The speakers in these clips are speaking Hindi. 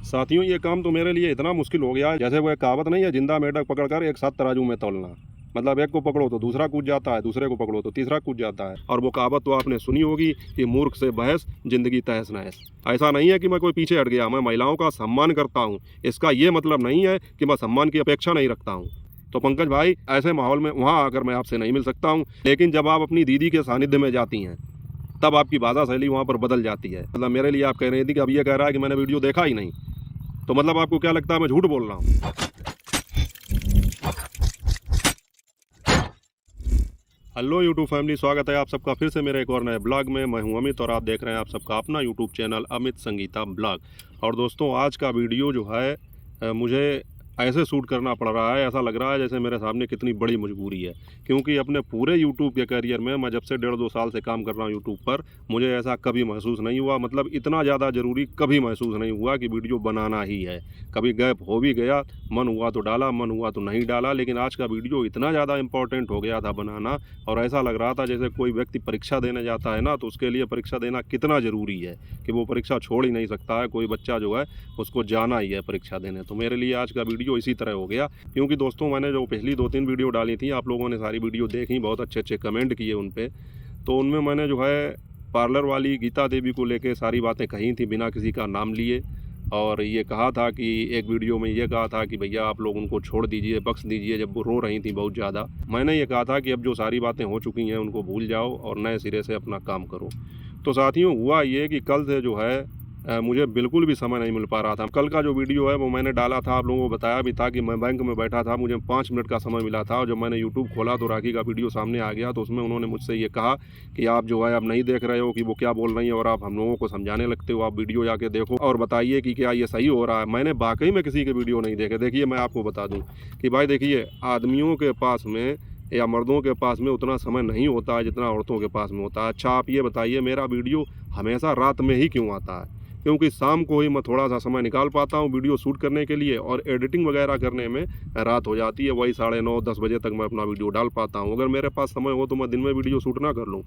साथियों, ये काम तो मेरे लिए इतना मुश्किल हो गया है, जैसे वो एक कहावत नहीं है, जिंदा मेढक पकड़कर एक साथ तराजू में तौलना। मतलब एक को पकड़ो तो दूसरा कूद जाता है, दूसरे को पकड़ो तो तीसरा कूद जाता है। और वो कहावत तो आपने सुनी होगी कि मूर्ख से बहस, जिंदगी तहस नहस। ऐसा नहीं है कि मैं कोई पीछे हट गया, मैं महिलाओं का सम्मान करता हूँ। इसका ये मतलब नहीं है कि मैं सम्मान की अपेक्षा नहीं रखता हूँ। तो पंकज भाई, ऐसे माहौल में वहाँ आकर मैं आपसे नहीं मिल सकता हूँ, लेकिन जब आप अपनी दीदी के सानिध्य में जाती हैं तब आपकी भाषा शैली वहाँ पर बदल जाती है। मतलब मेरे लिए आप कह रही थी कि अब ये कह रहा है कि मैंने वीडियो देखा ही नहीं, तो मतलब आपको क्या लगता है मैं झूठ बोल रहा हूँ? हेलो यूट्यूब फैमिली, स्वागत है आप सबका फिर से मेरे एक और नए ब्लॉग में। मैं हूं अमित और आप देख रहे हैं आप सबका अपना YouTube channel Amit Sangeeta blog. और दोस्तों, आज का वीडियो जो है मुझे ऐसे शूट करना पड़ रहा है, ऐसा लग रहा है जैसे मेरे सामने कितनी बड़ी मजबूरी है। क्योंकि अपने पूरे यूट्यूब के करियर में मैं जब से 1.5-2 साल से काम कर रहा हूँ यूट्यूब पर, मुझे ऐसा कभी महसूस नहीं हुआ, मतलब इतना ज़्यादा ज़रूरी कभी महसूस नहीं हुआ कि वीडियो बनाना ही है। कभी गैप हो भी गया, मन हुआ तो डाला, मन हुआ तो नहीं डाला, लेकिन आज का वीडियो इतना ज़्यादा इंपॉर्टेंट हो गया था बनाना, और ऐसा लग रहा था जैसे कोई व्यक्ति परीक्षा देने जाता है ना, तो उसके लिए परीक्षा देना कितना ज़रूरी है कि वो परीक्षा छोड़ ही नहीं सकता है। कोई बच्चा जो है उसको जाना ही है परीक्षा देने। तो मेरे लिए आज का वीडियो इसी तरह हो गया। क्योंकि दोस्तों, मैंने जो पिछली 2-3 वीडियो डाली थी, आप लोगों ने सारी वीडियो देखी, बहुत अच्छे अच्छे कमेंट किए उन पर। तो उनमें मैंने जो है पार्लर वाली गीता देवी को लेके सारी बातें कही थी बिना किसी का नाम लिए। और ये कहा था कि एक वीडियो में ये कहा था कि भैया आप लोग उनको छोड़ दीजिए, बख्श दीजिए, जब वो रो रही थी बहुत ज़्यादा। मैंने ये कहा था कि अब जो सारी बातें हो चुकी हैं उनको भूल जाओ और नए सिरे से अपना काम करो। तो साथियों, हुआ ये कि कल से जो है मुझे बिल्कुल भी समय नहीं मिल पा रहा था। कल का जो वीडियो है वो मैंने डाला था, आप लोगों को बताया भी था कि मैं बैंक में बैठा था, मुझे 5 मिनट का समय मिला था। और जब मैंने यूट्यूब खोला तो राखी का वीडियो सामने आ गया, तो उसमें उन्होंने मुझसे ये कहा कि आप जो है अब नहीं देख रहे हो कि वो क्या बोल रही हैं और आप हम लोगों को समझाने लगते हो, आप वीडियो जाके देखो और बताइए कि क्या ये सही हो रहा है। मैंने वाकई में किसी के वीडियो नहीं देखे। देखिए, मैं आपको बता दूँ कि भाई देखिए, आदमियों के पास में या मर्दों के पास में उतना समय नहीं होता है जितना औरतों के पास में होता है। अच्छा, आप ये बताइए, मेरा वीडियो हमेशा रात में ही क्यों आता है? क्योंकि शाम को ही मैं थोड़ा सा समय निकाल पाता हूँ वीडियो शूट करने के लिए, और एडिटिंग वगैरह करने में रात हो जाती है। वही 9:30-10 बजे तक मैं अपना वीडियो डाल पाता हूँ। अगर मेरे पास समय हो तो मैं दिन में वीडियो शूट ना कर लूँ।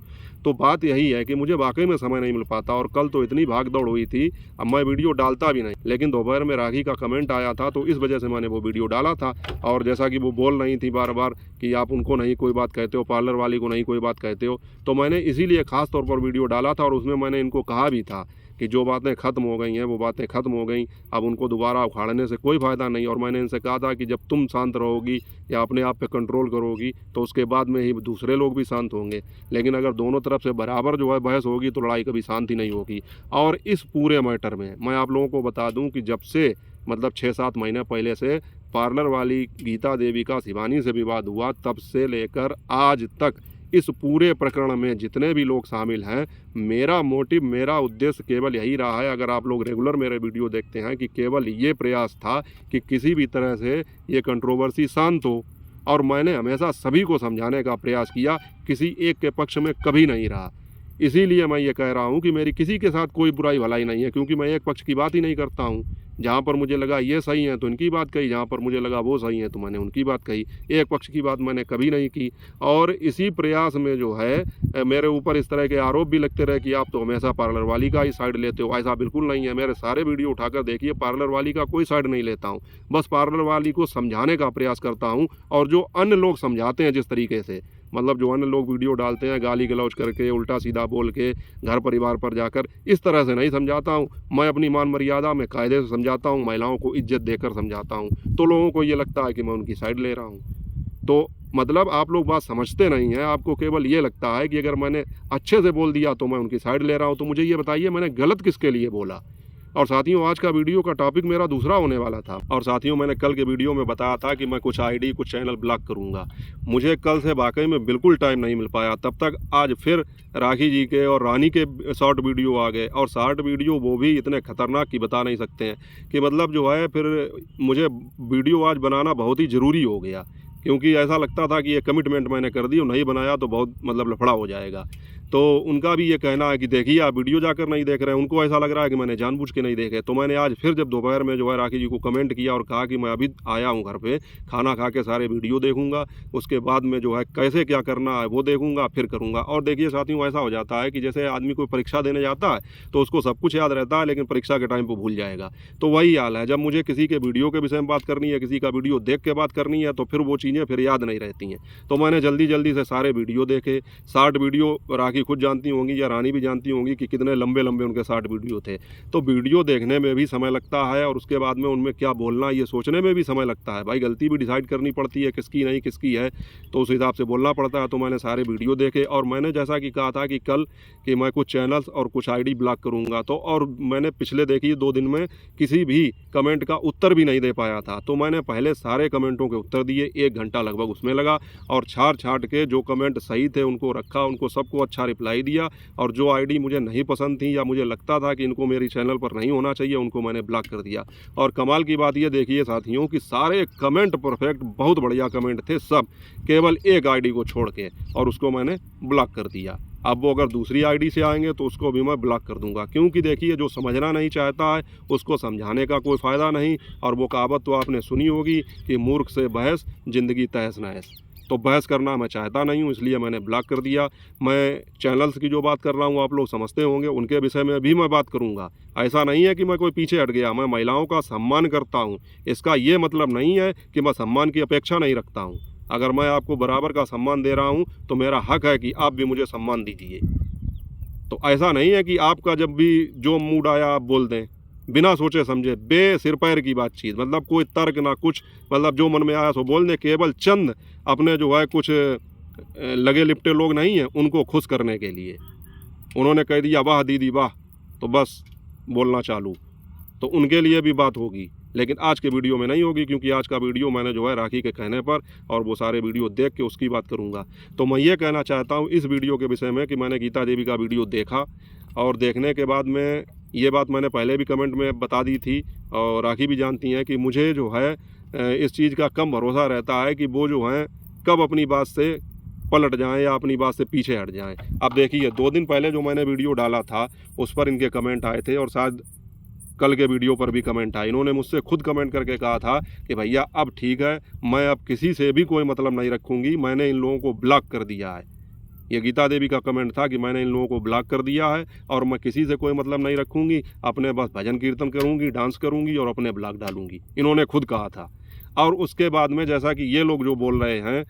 तो बात यही है कि मुझे वाकई में समय नहीं मिल पाता। और कल तो इतनी भाग दौड़ हुई थी, अब मैं वीडियो डालता भी नहीं, लेकिन दोपहर में राखी का कमेंट आया था तो इस वजह से मैंने वो वीडियो डाला था। और जैसा कि वो बोल रही थी बार बार कि आप उनको नहीं कोई बात कहते हो, पार्लर वाली को नहीं कोई बात कहते हो, तो मैंने इसीलिए ख़ास तौर पर वीडियो डाला था। और उसमें मैंने इनको कहा भी था कि जो बातें ख़त्म हो गई हैं वो बातें ख़त्म हो गई, अब उनको दोबारा उखाड़ने से कोई फ़ायदा नहीं। और मैंने इनसे कहा था कि जब तुम शांत रहोगी या अपने आप पे कंट्रोल करोगी तो उसके बाद में ही दूसरे लोग भी शांत होंगे। लेकिन अगर दोनों तरफ से बराबर जो है बहस होगी तो लड़ाई कभी शांत ही नहीं होगी। और इस पूरे मैटर में मैं आप लोगों को बता दूं कि जब से मतलब 6-7 महीने पहले से पार्लर वाली गीता देवी का शिवानी से विवाद हुआ, तब से लेकर आज तक इस पूरे प्रकरण में जितने भी लोग शामिल हैं, मेरा मोटिव, मेरा उद्देश्य केवल यही रहा है। अगर आप लोग रेगुलर मेरे वीडियो देखते हैं कि केवल ये प्रयास था कि किसी भी तरह से ये कंट्रोवर्सी शांत हो। और मैंने हमेशा सभी को समझाने का प्रयास किया, किसी एक के पक्ष में कभी नहीं रहा। इसीलिए मैं ये कह रहा हूँ कि मेरी किसी के साथ कोई बुराई भलाई नहीं है, क्योंकि मैं एक पक्ष की बात ही नहीं करता हूँ। जहाँ पर मुझे लगा ये सही है तो इनकी बात कही, जहाँ पर मुझे लगा वो सही है तो मैंने उनकी बात कही। एक पक्ष की बात मैंने कभी नहीं की। और इसी प्रयास में जो है मेरे ऊपर इस तरह के आरोप भी लगते रहे कि आप तो हमेशा पार्लर वाली का ही साइड लेते हो। ऐसा बिल्कुल नहीं है। मेरे सारे वीडियो उठाकर देखिए, पार्लर वाली का कोई साइड नहीं लेता हूँ, बस पार्लर वाली को समझाने का प्रयास करता हूँ। और जो अन्य लोग समझाते हैं जिस तरीके से, मतलब जो अन्य लोग वीडियो डालते हैं गाली गलौज करके, उल्टा सीधा बोल के, घर परिवार पर जाकर, इस तरह से नहीं समझाता हूँ। मैं अपनी मान मर्यादा में कायदे से समझाता हूँ, महिलाओं को इज्जत देकर समझाता हूँ। तो लोगों को ये लगता है कि मैं उनकी साइड ले रहा हूँ। तो मतलब आप लोग बात समझते नहीं हैं। आपको केवल ये लगता है कि अगर मैंने अच्छे से बोल दिया तो मैं उनकी साइड ले रहा हूँ। तो मुझे ये बताइए, मैंने गलत किसके लिए बोला? और साथियों, आज का वीडियो का टॉपिक मेरा दूसरा होने वाला था। और साथियों, मैंने कल के वीडियो में बताया था कि मैं कुछ आईडी, कुछ चैनल ब्लॉक करूंगा। मुझे कल से वाकई में बिल्कुल टाइम नहीं मिल पाया। तब तक आज फिर राखी जी के और रानी के शॉर्ट वीडियो आ गए। और शॉर्ट वीडियो वो भी इतने खतरनाक कि बता नहीं सकते हैं। कि मतलब जो है फिर मुझे वीडियो आज बनाना बहुत ही ज़रूरी हो गया, क्योंकि ऐसा लगता था कि ये कमिटमेंट मैंने कर दी और नहीं बनाया तो बहुत मतलब लफड़ा हो जाएगा। तो उनका भी ये कहना है कि देखिए आप वीडियो जाकर नहीं देख रहे हैं, उनको ऐसा लग रहा है कि मैंने जानबूझ के नहीं देखे। तो मैंने आज फिर जब दोपहर में जो है राखी जी को कमेंट किया और कहा कि मैं अभी आया हूँ घर पे, खाना खा के सारे वीडियो देखूंगा, उसके बाद में जो है कैसे क्या करना है वो देखूंगा, फिर करूंगा। और देखिए साथियों, ऐसा हो जाता है कि जैसे आदमी कोई परीक्षा देने जाता है तो उसको सब कुछ याद रहता है, लेकिन परीक्षा के टाइम पर भूल जाएगा। तो वही हाल है, जब मुझे किसी के वीडियो के विषय में बात करनी है, किसी का वीडियो देख के बात करनी है, तो फिर वो चीज़ें फिर याद नहीं रहती हैं। तो मैंने जल्दी जल्दी से सारे वीडियो देखे। 60 वीडियो, राखी खुद जानती होंगी या रानी भी जानती होंगी कि कितने लंबे लंबे उनके 60 वीडियो थे। तो वीडियो देखने में भी समय लगता है और उसके बाद में उनमें क्या बोलना ये सोचने में भी समय लगता है। भाई गलती भी डिसाइड करनी पड़ती है किसकी नहीं किसकी है, तो उस हिसाब से बोलना पड़ता है। तो मैंने सारे वीडियो देखे और मैंने जैसा कि कहा था कि कल कि मैं कुछ चैनल्स और कुछ आईडी ब्लॉक करूंगा, तो और मैंने पिछले देखिए 2 दिन में किसी भी कमेंट का उत्तर भी नहीं दे पाया था। तो मैंने पहले सारे कमेंटों के उत्तर दिए, 1 घंटा लगभग उसमें लगा, और छांट के जो कमेंट सही थे उनको रखा, उनको सबको अच्छा रिप्लाई दिया, और जो आईडी मुझे नहीं पसंद थी या मुझे लगता था कि इनको मेरी चैनल पर नहीं होना चाहिए, उनको मैंने ब्लॉक कर दिया। और कमाल की बात ये देखिए साथियों कि सारे कमेंट परफेक्ट, बहुत बढ़िया कमेंट थे सब, केवल एक आईडी को छोड़ के, और उसको मैंने ब्लॉक कर दिया। अब वो अगर दूसरी आईडी से आएंगे तो उसको भी मैं ब्लॉक कर दूंगा, क्योंकि देखिए जो समझना नहीं चाहता है उसको समझाने का कोई फ़ायदा नहीं। और वो कहावत तो आपने सुनी होगी कि मूर्ख से बहस ज़िंदगी तहस नहस। तो बहस करना मैं चाहता नहीं हूँ, इसलिए मैंने ब्लॉक कर दिया। मैं चैनल्स की जो बात कर रहा हूँ आप लोग समझते होंगे, उनके विषय में भी मैं बात करूँगा। ऐसा नहीं है कि मैं कोई पीछे हट गया, मैं महिलाओं का सम्मान करता हूँ। इसका ये मतलब नहीं है कि मैं सम्मान की अपेक्षा नहीं रखता हूँ। अगर मैं आपको बराबर का सम्मान दे रहा हूँ तो मेरा हक है कि आप भी मुझे सम्मान दीजिए। तो ऐसा नहीं है कि आपका जब भी जो मूड आया आप बोल दें, बिना सोचे समझे, सिर पैर की बातचीत, मतलब कोई तर्क ना कुछ, मतलब जो मन में आया सो बोल दें। केवल चंद अपने जो है कुछ लगे लिपटे लोग नहीं हैं, उनको खुश करने के लिए उन्होंने कह दिया वाह दीदी वाह, तो बस बोलना चालू। तो उनके लिए भी बात होगी, लेकिन आज के वीडियो में नहीं होगी, क्योंकि आज का वीडियो मैंने जो है राखी के कहने पर और वो सारे वीडियो देख के उसकी बात करूंगा। तो मैं ये कहना चाहता हूँ इस वीडियो के विषय में कि मैंने गीता देवी का वीडियो देखा, और देखने के बाद में ये बात मैंने पहले भी कमेंट में बता दी थी, और राखी भी जानती हैं कि मुझे जो है इस चीज़ का कम भरोसा रहता है कि वो जो हैं कब अपनी बात से पलट जाएं या अपनी बात से पीछे हट जाएं। अब देखिए 2 दिन पहले जो मैंने वीडियो डाला था उस पर इनके कमेंट आए थे, और शायद कल के वीडियो पर भी कमेंट आए। इन्होंने मुझसे खुद कमेंट करके कहा था कि भैया अब ठीक है, मैं अब किसी से भी कोई मतलब नहीं रखूँगी, मैंने इन लोगों को ब्लॉक कर दिया है। ये गीता देवी का कमेंट था कि मैंने इन लोगों को ब्लॉक कर दिया है और मैं किसी से कोई मतलब नहीं रखूँगी, अपने बस भजन कीर्तन करूँगी, डांस करूँगी और अपने ब्लॉग डालूँगी, इन्होंने खुद कहा था। और उसके बाद में जैसा कि ये लोग जो बोल रहे हैं,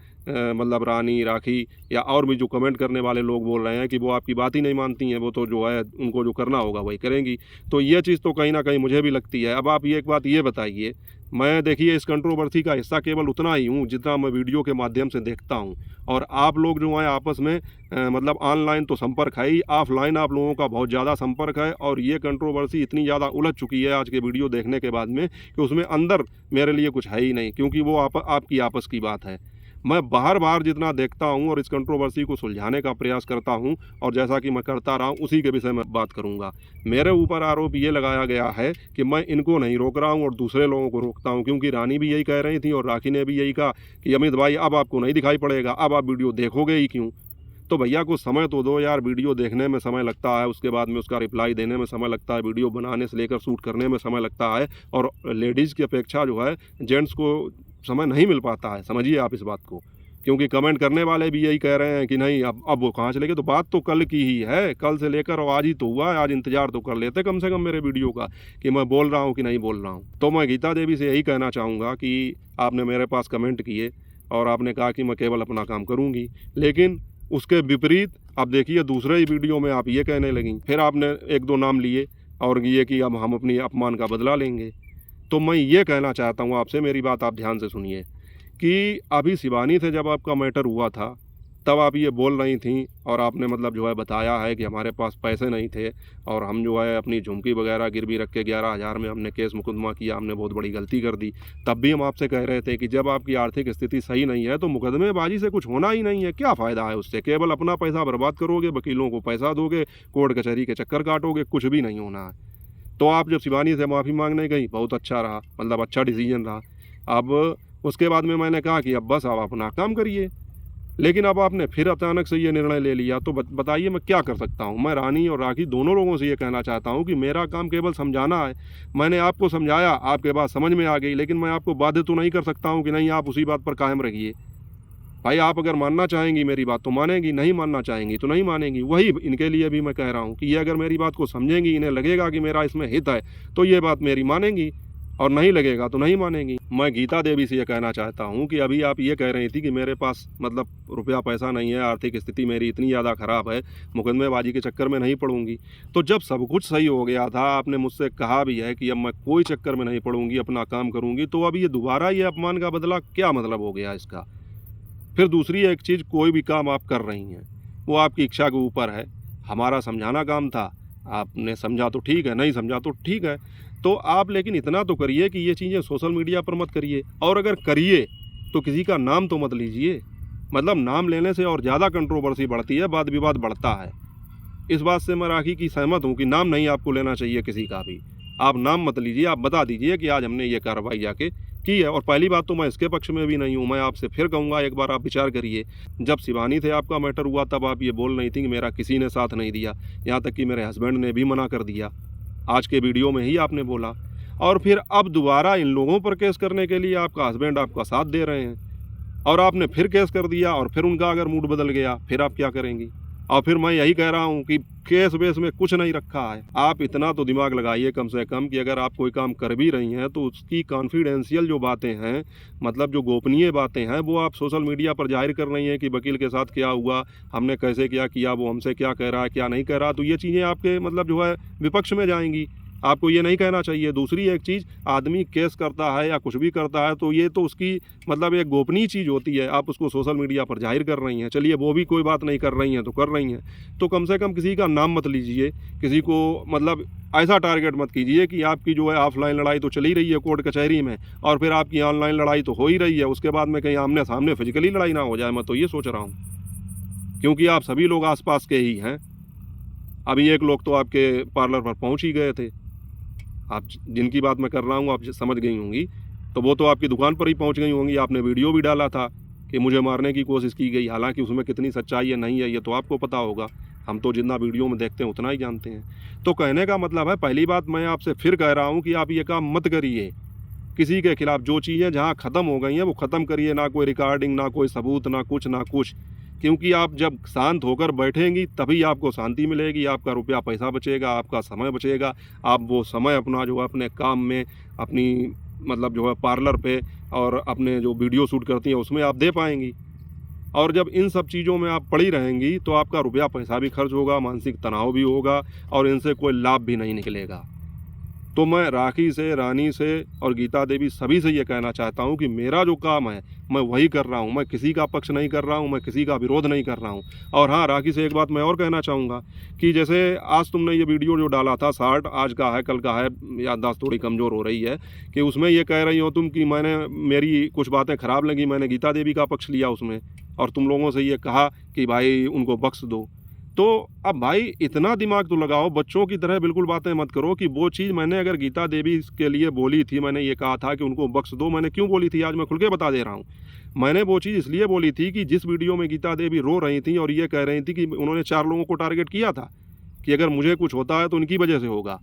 मतलब रानी, राखी या और भी जो कमेंट करने वाले लोग बोल रहे हैं कि वो आपकी बात ही नहीं मानती हैं, वो तो जो है उनको जो करना होगा वही करेंगी। तो ये चीज़ तो कहीं ना कहीं मुझे भी लगती है। अब आप ये एक बात ये बताइए, मैं देखिए इस कंट्रोवर्सी का हिस्सा केवल उतना ही हूँ जितना मैं वीडियो के माध्यम से देखता हूँ, और आप लोग जो हैं आपस में मतलब ऑनलाइन तो संपर्क है ही, ऑफलाइन आप लोगों का बहुत ज़्यादा संपर्क है। और ये कंट्रोवर्सी इतनी ज़्यादा उलझ चुकी है आज के वीडियो देखने के बाद में कि उसमें अंदर मेरे लिए कुछ है ही नहीं, क्योंकि वो आपकी आपस की बात है। मैं बाहर जितना देखता हूं और इस कंट्रोवर्सी को सुलझाने का प्रयास करता हूं, और जैसा कि मैं करता रहा हूं उसी के विषय में बात करूंगा। मेरे ऊपर आरोप ये लगाया गया है कि मैं इनको नहीं रोक रहा हूं और दूसरे लोगों को रोकता हूं, क्योंकि रानी भी यही कह रही थी और राखी ने भी यही कहा कि अमित भाई अब आपको नहीं दिखाई पड़ेगा, अब आप वीडियो देखोगे ही क्यों। तो भैया कुछ समय तो दो यार, वीडियो देखने में समय लगता है, उसके बाद में उसका रिप्लाई देने में समय लगता है, वीडियो बनाने से लेकर शूट करने में समय लगता है, और लेडीज़ की अपेक्षा जो है जेंट्स को समय नहीं मिल पाता है। समझिए आप इस बात को, क्योंकि कमेंट करने वाले भी यही कह रहे हैं कि नहीं अब वो कहाँ चले गए। तो बात तो कल की ही है, कल से लेकर और आज ही तो हुआ है। आज इंतजार तो कर लेते कम से कम मेरे वीडियो का कि मैं बोल रहा हूँ कि नहीं बोल रहा हूँ। तो मैं गीता देवी से यही कहना चाहूँगा कि आपने मेरे पास कमेंट किए और आपने कहा कि मैं केवल अपना काम करूँगी, लेकिन उसके विपरीत अब देखिए दूसरे ही वीडियो में आप ये कहने लगी, फिर आपने 1-2 नाम लिए और ये कि अब हम अपनी अपमान का बदला लेंगे। तो मैं ये कहना चाहता हूँ आपसे, मेरी बात आप ध्यान से सुनिए, कि अभी शिवानी से जब आपका मैटर हुआ था तब आप ये बोल रही थी, और आपने मतलब जो है बताया है कि हमारे पास पैसे नहीं थे और हम जो है अपनी झुमकी वगैरह गिरवी रख के 11,000 में हमने केस मुकदमा किया, हमने बहुत बड़ी गलती कर दी। तब भी हम आपसे कह रहे थे कि जब आपकी आर्थिक स्थिति सही नहीं है तो मुकदमेबाजी से कुछ होना ही नहीं है, क्या फ़ायदा है उससे, केवल अपना पैसा बर्बाद करोगे, वकीलों को पैसा दोगे, कोर्ट कचहरी के चक्कर काटोगे, कुछ भी नहीं होना है। तो आप जब शिवानी से माफ़ी मांगने गई, बहुत अच्छा रहा, मतलब अच्छा डिसीजन रहा। अब उसके बाद में मैंने कहा कि अब बस आप अपना काम करिए, लेकिन अब आपने फिर अचानक से ये निर्णय ले लिया, तो बताइए मैं क्या कर सकता हूँ। मैं रानी और राखी दोनों लोगों से ये कहना चाहता हूँ कि मेरा काम केवल समझाना है। मैंने आपको समझाया, आपके बात समझ में आ गई, लेकिन मैं आपको बाध्य तो नहीं कर सकता हूँ कि नहीं आप उसी बात पर कायम रहिए। भाई आप अगर मानना चाहेंगी मेरी बात तो मानेंगी, नहीं मानना चाहेंगी तो नहीं मानेंगी। वही इनके लिए भी मैं कह रहा हूँ कि ये अगर मेरी बात को समझेंगी, इन्हें लगेगा कि मेरा इसमें हित है, तो ये बात मेरी मानेंगी, और नहीं लगेगा तो नहीं मानेंगी। मैं गीता देवी से ये कहना चाहता हूँ कि अभी आप ये कह रही थी कि मेरे पास मतलब रुपया पैसा नहीं है, आर्थिक स्थिति मेरी इतनी ज़्यादा ख़राब है, मुकदमेबाजी के चक्कर में नहीं पड़ूंगी। तो जब सब कुछ सही हो गया था, आपने मुझसे कहा भी है कि अब मैं कोई चक्कर में नहीं पड़ूंगी, अपना काम करूंगी, तो अब ये दोबारा ये अपमान का बदला क्या मतलब हो गया इसका। फिर दूसरी एक चीज़, कोई भी काम आप कर रही हैं वो आपकी इच्छा के ऊपर है। हमारा समझाना काम था, आपने समझा तो ठीक है, नहीं समझा तो ठीक है। तो आप लेकिन इतना तो करिए कि ये चीज़ें सोशल मीडिया पर मत करिए, और अगर करिए तो किसी का नाम तो मत लीजिए। मतलब नाम लेने से और ज़्यादा कंट्रोवर्सी बढ़ती है, वाद विवाद बढ़ता है। इस बात से मैं राखी की सहमत हूँ कि नाम नहीं आपको लेना चाहिए किसी का भी। आप नाम मत लीजिए, आप बता दीजिए कि आज हमने ये कार्रवाई जाके की है। और पहली बात तो मैं इसके पक्ष में भी नहीं हूँ, मैं आपसे फिर कहूँगा एक बार आप विचार करिए। जब शिवानी थे आपका मैटर हुआ तब आप ये बोल रही थी कि मेरा किसी ने साथ नहीं दिया, यहाँ तक कि मेरे हस्बैंड ने भी मना कर दिया। आज के वीडियो में ही आपने बोला, और फिर अब दोबारा इन लोगों पर केस करने के लिए आपका हस्बैंड आपका साथ दे रहे हैं, और आपने फिर केस कर दिया, और फिर उनका अगर मूड बदल गया फिर आप क्या करेंगी। और फिर मैं यही कह रहा हूँ कि केस बेस में कुछ नहीं रखा है। आप इतना तो दिमाग लगाइए कम से कम कि अगर आप कोई काम कर भी रही हैं तो उसकी कॉन्फिडेंशियल जो बातें हैं, मतलब जो गोपनीय बातें हैं, वो आप सोशल मीडिया पर जाहिर कर रही हैं कि वकील के साथ क्या हुआ, हमने कैसे क्या किया, वो हमसे क्या कह रहा है, क्या नहीं कह रहा। तो ये चीज़ें आपके मतलब जो है विपक्ष में जाएंगी। आपको ये नहीं कहना चाहिए। दूसरी एक चीज़, आदमी केस करता है या कुछ भी करता है तो ये तो उसकी मतलब एक गोपनीय चीज़ होती है, आप उसको सोशल मीडिया पर जाहिर कर रही हैं। चलिए वो भी कोई बात नहीं, कर रही हैं तो कर रही हैं, तो कम से कम किसी का नाम मत लीजिए, किसी को मतलब ऐसा टारगेट मत कीजिए कि आपकी जो है ऑफलाइन लड़ाई तो चली रही है कोर्ट कचहरी में, और फिर आपकी ऑनलाइन लड़ाई तो हो ही रही है, उसके बाद में कहीं आमने सामने फिजिकली लड़ाई ना हो जाए। मैं तो ये सोच रहा हूँ, क्योंकि आप सभी लोग आसपास के ही हैं। अभी एक लोग तो आपके पार्लर पर पहुँच ही गए थे, आप जिनकी बात मैं कर रहा हूँ आप समझ गई होंगी, तो वो तो आपकी दुकान पर ही पहुँच गई होंगी। आपने वीडियो भी डाला था कि मुझे मारने की कोशिश की गई, हालांकि उसमें कितनी सच्चाई है नहीं है ये तो आपको पता होगा, हम तो जितना वीडियो में देखते हैं उतना ही जानते हैं। तो कहने का मतलब है, पहली बात मैं आपसे फिर कह रहा हूँ कि आप ये काम मत करिए किसी के खिलाफ। जो चीज़ें जहाँ ख़त्म हो गई हैं वो ख़त्म करिए, ना कोई रिकॉर्डिंग, ना कोई सबूत, ना कुछ। क्योंकि आप जब शांत होकर बैठेंगी तभी आपको शांति मिलेगी, आपका रुपया पैसा बचेगा, आपका समय बचेगा। आप वो समय अपना जो है अपने काम में, अपनी मतलब जो है पार्लर पे और अपने जो वीडियो शूट करती हैं उसमें आप दे पाएंगी। और जब इन सब चीज़ों में आप पड़ी रहेंगी तो आपका रुपया पैसा भी खर्च होगा, मानसिक तनाव भी होगा, और इनसे कोई लाभ भी नहीं निकलेगा। तो मैं राखी से, रानी से और गीता देवी सभी से ये कहना चाहता हूँ कि मेरा जो काम है मैं वही कर रहा हूँ, मैं किसी का पक्ष नहीं कर रहा हूँ, मैं किसी का विरोध नहीं कर रहा हूँ। और हाँ, राखी से एक बात मैं और कहना चाहूँगा कि जैसे आज तुमने ये वीडियो जो डाला था शार्ट, आज का है कल का है, याददाश्त थोड़ी कमज़ोर हो रही है, कि उसमें ये कह रही हो तुम कि मेरी कुछ बातें ख़राब लगी, मैंने गीता देवी का पक्ष लिया उसमें, और तुम लोगों से ये कहा कि भाई उनको बख्श दो। तो अब भाई इतना दिमाग तो लगाओ, बच्चों की तरह बिल्कुल बातें मत करो कि वो चीज़ मैंने अगर गीता देवी के लिए बोली थी, मैंने ये कहा था कि उनको बख्श दो, मैंने क्यों बोली थी आज मैं खुल के बता दे रहा हूँ। मैंने वो चीज़ इसलिए बोली थी कि जिस वीडियो में गीता देवी रो रही थी और ये कह रही थी कि उन्होंने 4 लोगों को टारगेट किया था कि अगर मुझे कुछ होता है तो इनकी वजह से होगा,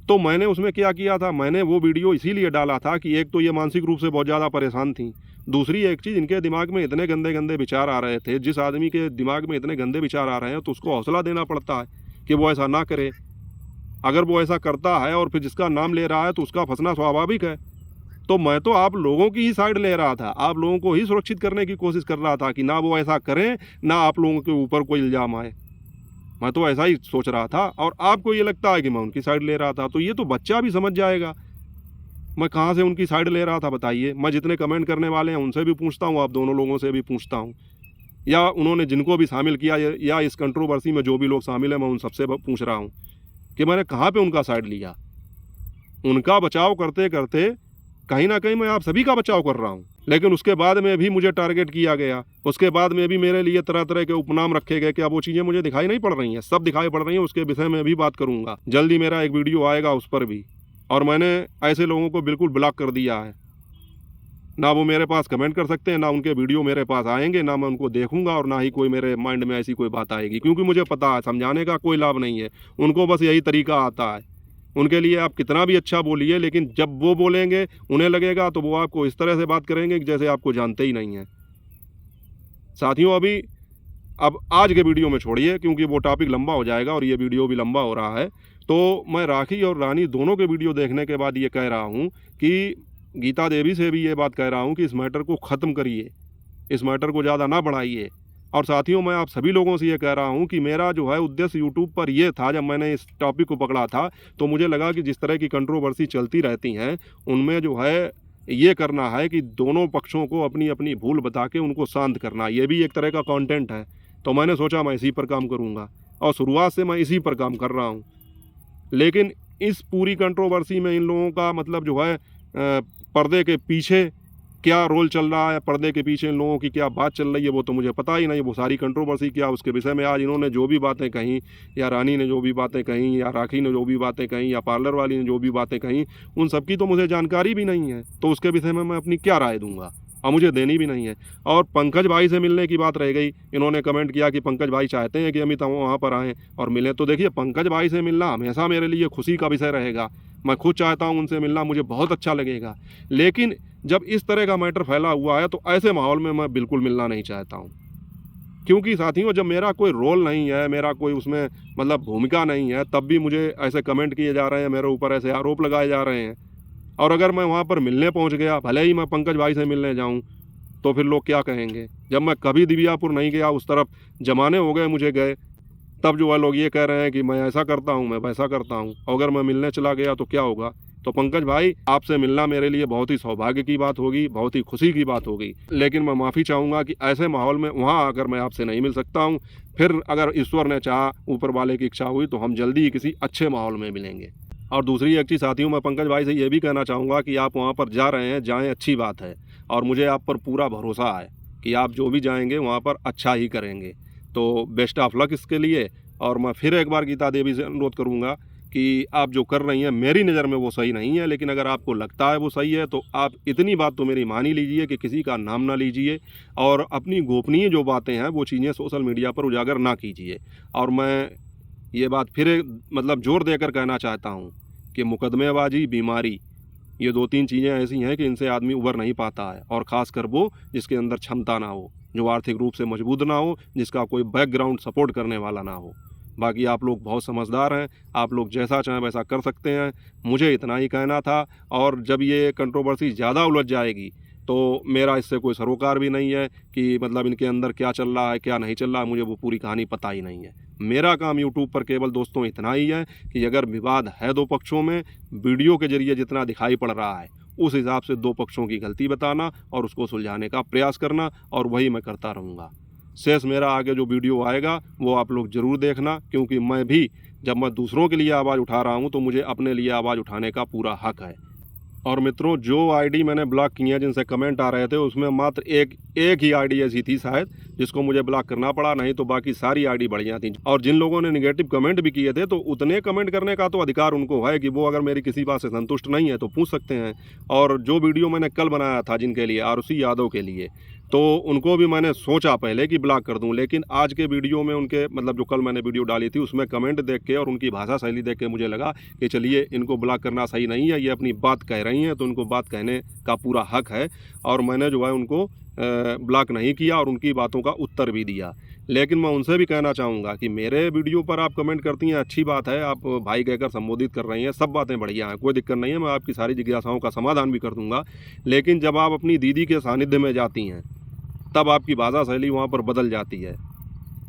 तो मैंने उसमें क्या किया था, मैंने वो वीडियो इसीलिए डाला था कि एक तो ये मानसिक रूप से बहुत ज़्यादा परेशान थी, दूसरी एक चीज़ इनके दिमाग में इतने गंदे गंदे विचार आ रहे थे। जिस आदमी के दिमाग में इतने गंदे विचार आ रहे हैं तो उसको हौसला देना पड़ता है कि वो ऐसा ना करे। अगर वो ऐसा करता है और फिर जिसका नाम ले रहा है तो उसका फंसना स्वाभाविक है। तो मैं तो आप लोगों की ही साइड ले रहा था, आप लोगों को ही सुरक्षित करने की कोशिश कर रहा था कि ना वो ऐसा करें, ना आप लोगों के ऊपर कोई इल्ज़ाम आए। मैं तो ऐसा ही सोच रहा था, और आपको ये लगता है कि मैं उनकी साइड ले रहा था। तो ये तो बच्चा भी समझ जाएगा मैं कहाँ से उनकी साइड ले रहा था, बताइए। मैं जितने कमेंट करने वाले हैं उनसे भी पूछता हूँ, आप दोनों लोगों से भी पूछता हूँ, या उन्होंने जिनको भी शामिल किया या इस कंट्रोवर्सी में जो भी लोग शामिल हैं मैं उन सबसे पूछ रहा हूँ कि मैंने कहाँ पे उनका साइड लिया। उनका बचाव करते करते कहीं ना कहीं मैं आप सभी का बचाव कर रहा हूँ, लेकिन उसके बाद में भी मुझे टारगेट किया गया, उसके बाद में भी मेरे लिए तरह तरह के उपनाम रखे गए। क्या वो चीज़ें मुझे दिखाई नहीं पड़ रही हैं? सब दिखाई पड़ रही हैं। उसके विषय में भी बात करूँगा, जल्दी मेरा एक वीडियो आएगा उस पर भी, और मैंने ऐसे लोगों को बिल्कुल ब्लॉक कर दिया है। ना वो मेरे पास कमेंट कर सकते हैं, ना उनके वीडियो मेरे पास आएंगे, ना मैं उनको देखूंगा और ना ही कोई मेरे माइंड में ऐसी कोई बात आएगी, क्योंकि मुझे पता है समझाने का कोई लाभ नहीं है। उनको बस यही तरीका आता है। उनके लिए आप कितना भी अच्छा बोलिए, लेकिन जब वो बोलेंगे उन्हें लगेगा तो वो आपको इस तरह से बात करेंगे कि जैसे आपको जानते ही नहीं हैं। साथियों, अब आज के वीडियो में छोड़िए, क्योंकि वो टॉपिक लंबा हो जाएगा और ये वीडियो भी लंबा हो रहा है। तो मैं राखी और रानी दोनों के वीडियो देखने के बाद ये कह रहा हूँ कि गीता देवी से भी ये बात कह रहा हूँ कि इस मैटर को ख़त्म करिए, इस मैटर को ज़्यादा ना बढ़ाइए। और साथियों, मैं आप सभी लोगों से ये कह रहा हूँ कि मेरा जो है उद्देश्य यूट्यूब पर ये था, जब मैंने इस टॉपिक को पकड़ा था तो मुझे लगा कि जिस तरह की कंट्रोवर्सी चलती रहती हैं उनमें जो है ये करना है कि दोनों पक्षों को अपनी अपनी भूल बता के उनको शांत करना, ये भी एक तरह का कंटेंट है। तो मैंने सोचा मैं इसी पर काम करूँगा और शुरुआत से मैं इसी पर काम कर रहा हूँ। लेकिन इस पूरी कंट्रोवर्सी में इन लोगों का मतलब जो है पर्दे के पीछे क्या रोल चल रहा है, पर्दे के पीछे इन लोगों की क्या बात चल रही है, वो तो मुझे पता ही नहीं। वो सारी कंट्रोवर्सी क्या, उसके विषय में आज इन्होंने जो भी बातें कहीं, या रानी ने जो भी बातें कहीं, या राखी ने जो भी बातें कहीं, या पार्लर वाली ने जो भी बातें कहीं, उन सब की तो मुझे जानकारी भी नहीं है। तो उसके विषय में मैं अपनी क्या राय दूंगा, और मुझे देनी भी नहीं है। और पंकज भाई से मिलने की बात रह गई, इन्होंने कमेंट किया कि पंकज भाई चाहते हैं कि अमित हम वहाँ पर आएँ और मिलें। तो देखिए, पंकज भाई से मिलना हमेशा मेरे लिए खुशी का विषय रहेगा। मैं खुद चाहता हूँ उनसे मिलना, मुझे बहुत अच्छा लगेगा। लेकिन जब इस तरह का मैटर फैला हुआ है तो ऐसे माहौल में मैं बिल्कुल मिलना नहीं चाहता हूँ। क्योंकि साथियों, जब मेरा कोई रोल नहीं है, मेरा कोई उसमें मतलब भूमिका नहीं है, तब भी मुझे ऐसे कमेंट किए जा रहे हैं, मेरे ऊपर ऐसे आरोप लगाए जा रहे हैं। और अगर मैं वहाँ पर मिलने पहुँच गया, भले ही मैं पंकज भाई से मिलने जाऊँ, तो फिर लोग क्या कहेंगे। जब मैं कभी दिव्यापुर नहीं गया, उस तरफ जमाने हो गए मुझे गए, तब जो है लोग ये कह रहे हैं कि मैं ऐसा करता हूँ, मैं वैसा करता हूँ। अगर मैं मिलने चला गया तो क्या होगा। तो पंकज भाई, आपसे मिलना मेरे लिए बहुत ही सौभाग्य की बात होगी, बहुत ही खुशी की बात होगी। लेकिन मैं माफ़ी चाहूँगा कि ऐसे माहौल में वहाँ आकर मैं आपसे नहीं मिल सकता हूँ। फिर अगर ईश्वर ने चाहा, ऊपर वाले की इच्छा हुई, तो हम जल्दी ही किसी अच्छे माहौल में मिलेंगे। और दूसरी एक चीज़ साथियों, मैं पंकज भाई से ये भी कहना चाहूँगा कि आप वहाँ पर जा रहे हैं, जाएँ, अच्छी बात है। और मुझे आप पर पूरा भरोसा है कि आप जो भी जाएंगे वहाँ पर अच्छा ही करेंगे। तो बेस्ट ऑफ लक इसके लिए। और मैं फिर एक बार गीता देवी से अनुरोध करूँगा कि आप जो कर रही हैं मेरी नज़र में वो सही नहीं है, लेकिन अगर आपको लगता है वो सही है तो आप इतनी बात तो मेरी मान ही लीजिए कि किसी का नाम ना लीजिए और अपनी गोपनीय जो बातें हैं वो चीज़ें सोशल मीडिया पर उजागर ना कीजिए। और मैं ये बात फिर मतलब जोर देकर कहना चाहता हूँ कि मुकदमेबाजी, बीमारी, ये 2-3 चीज़ें ऐसी हैं कि इनसे आदमी उबर नहीं पाता है। और ख़ासकर वो जिसके अंदर क्षमता ना हो, जो आर्थिक रूप से मजबूत ना हो, जिसका कोई बैकग्राउंड सपोर्ट करने वाला ना हो। बाकी आप लोग बहुत समझदार हैं, आप लोग जैसा चाहें वैसा कर सकते हैं। मुझे इतना ही कहना था। और जब ये कंट्रोवर्सी ज़्यादा उलझ जाएगी तो मेरा इससे कोई सरोकार भी नहीं है कि मतलब इनके अंदर क्या चल रहा है, क्या नहीं चल रहा है, मुझे वो पूरी कहानी पता ही नहीं है। मेरा काम यूट्यूब पर केवल दोस्तों इतना ही है कि अगर विवाद है दो पक्षों में, वीडियो के जरिए जितना दिखाई पड़ रहा है उस हिसाब से दो पक्षों की गलती बताना और उसको सुलझाने का प्रयास करना, और वही मैं करता रहूँगा। शेष मेरा आगे जो वीडियो आएगा वो आप लोग ज़रूर देखना, क्योंकि मैं भी जब मैं दूसरों के लिए आवाज़ उठा रहा हूँ तो मुझे अपने लिए आवाज़ उठाने का पूरा हक है। और मित्रों, जो आईडी मैंने ब्लॉक की है, जिनसे कमेंट आ रहे थे, उसमें मात्र एक ही आईडी ऐसी थी शायद जिसको मुझे ब्लॉक करना पड़ा, नहीं तो बाकी सारी आईडी बढ़िया थी। और जिन लोगों ने नेगेटिव कमेंट भी किए थे तो उतने कमेंट करने का तो अधिकार उनको है कि वो अगर मेरी किसी बात से संतुष्ट नहीं है तो पूछ सकते हैं। और जो वीडियो मैंने कल बनाया था जिनके लिए, आरुषि यादव के लिए, तो उनको भी मैंने सोचा पहले कि ब्लॉक कर दूं, लेकिन आज के वीडियो में उनके मतलब जो कल मैंने वीडियो डाली थी उसमें कमेंट देख के और उनकी भाषा शैली देख के मुझे लगा कि चलिए इनको ब्लॉक करना सही नहीं है, ये अपनी बात कह रही हैं तो उनको बात कहने का पूरा हक है। और मैंने जो है उनको ब्लॉक नहीं किया और उनकी बातों का उत्तर भी दिया। लेकिन मैं उनसे भी कहना चाहूँगा कि मेरे वीडियो पर आप कमेंट करती हैं, अच्छी बात है, आप भाई कहकर संबोधित कर रही हैं, सब बातें बढ़िया हैं, कोई दिक्कत नहीं है, मैं आपकी सारी जिज्ञासाओं का समाधान भी कर दूँगा। लेकिन जब आप अपनी दीदी के सानिध्य में जाती हैं तब आपकी भाषा शैली वहाँ पर बदल जाती है।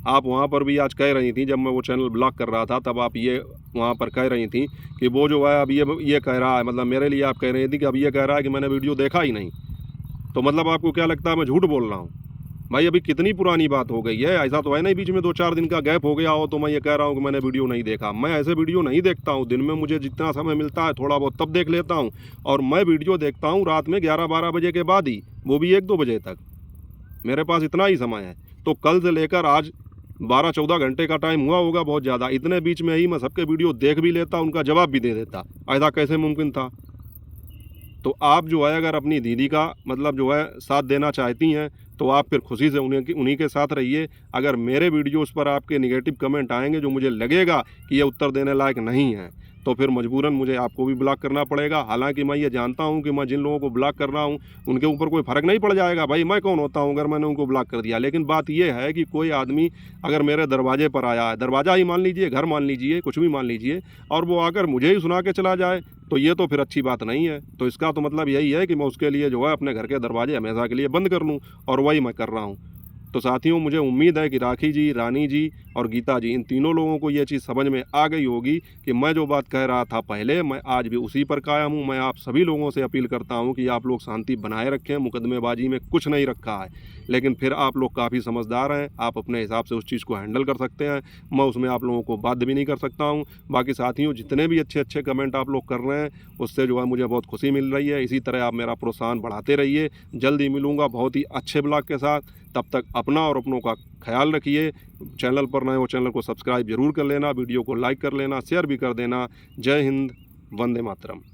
आप वहाँ पर भी आज कह रही थी, जब मैं वो चैनल ब्लॉक कर रहा था तब आप ये वहाँ पर कह रही थी कि वो जो है अब ये कह रहा है, मतलब मेरे लिए आप कह रही थी कि अब ये कह रहा है कि मैंने वीडियो देखा ही नहीं। तो मतलब आपको क्या लगता है मैं झूठ बोल रहा हूँ? भाई अभी कितनी पुरानी बात हो गई है, ऐसा तो है नहीं बीच में 2-4 दिन का गैप हो गया हो तो मैं ये कह रहा हूँ कि मैंने वीडियो नहीं देखा। मैं ऐसे वीडियो नहीं देखता हूँ, दिन में मुझे जितना समय मिलता है थोड़ा बहुत तब देख लेता हूँ। और मैं वीडियो देखता हूँ रात में 11-12 बजे के बाद ही, वो भी 1-2 बजे तक, मेरे पास इतना ही समय है। तो कल से लेकर आज 12-14 घंटे का टाइम हुआ होगा बहुत ज़्यादा, इतने बीच में ही मैं सबके वीडियो देख भी लेता, उनका जवाब भी दे देता। ऐसा कैसे मुमकिन था? तो आप जो है अगर अपनी दीदी का मतलब जो है साथ देना चाहती हैं तो आप फिर खुशी से उन्हीं के साथ रहिए। अगर मेरे वीडियोस पर आपके नेगेटिव कमेंट आएंगे जो मुझे लगेगा कि ये उत्तर देने लायक नहीं है, तो फिर मजबूरन मुझे आपको भी ब्लॉक करना पड़ेगा। हालांकि मैं ये जानता हूं कि मैं जिन लोगों को ब्लॉक कर रहा हूं उनके ऊपर कोई फ़र्क नहीं पड़ जाएगा, भाई मैं कौन होता हूं अगर मैंने उनको ब्लॉक कर दिया। लेकिन बात यह है कि कोई आदमी अगर मेरे दरवाजे पर आया है, दरवाज़ा ही मान लीजिए, घर मान लीजिए, कुछ भी मान लीजिए, और वो आकर मुझे ही सुना के चला जाए, तो ये तो फिर अच्छी बात नहीं है। तो इसका तो मतलब यही है कि मैं उसके लिए जो है अपने घर के दरवाजे हमेशा के लिए बंद कर लूँ, और वही मैं कर रहा हूँ। तो साथियों, मुझे उम्मीद है कि राखी जी, रानी जी और गीता जी, इन तीनों लोगों को ये चीज़ समझ में आ गई होगी कि मैं जो बात कह रहा था पहले, मैं आज भी उसी पर कायम हूँ। मैं आप सभी लोगों से अपील करता हूँ कि आप लोग शांति बनाए रखें। मुकदमेबाजी में कुछ नहीं रखा है, लेकिन फिर आप लोग काफ़ी समझदार हैं, आप अपने हिसाब से उस चीज़ को हैंडल कर सकते हैं। मैं उसमें आप लोगों को बाध्य भी नहीं कर सकता हूँ। बाकी साथियों, जितने भी अच्छे अच्छे कमेंट आप लोग कर रहे हैं उससे जो है मुझे बहुत खुशी मिल रही है। इसी तरह आप मेरा प्रोत्साहन बढ़ाते रहिए। जल्द ही मिलूँगा बहुत ही अच्छे ब्लॉग के साथ। तब तक अपना और अपनों का ख्याल रखिए। चैनल पर नए हो चैनल को सब्सक्राइब जरूर कर लेना, वीडियो को लाइक कर लेना, शेयर भी कर देना। जय हिंद, वंदे मातरम।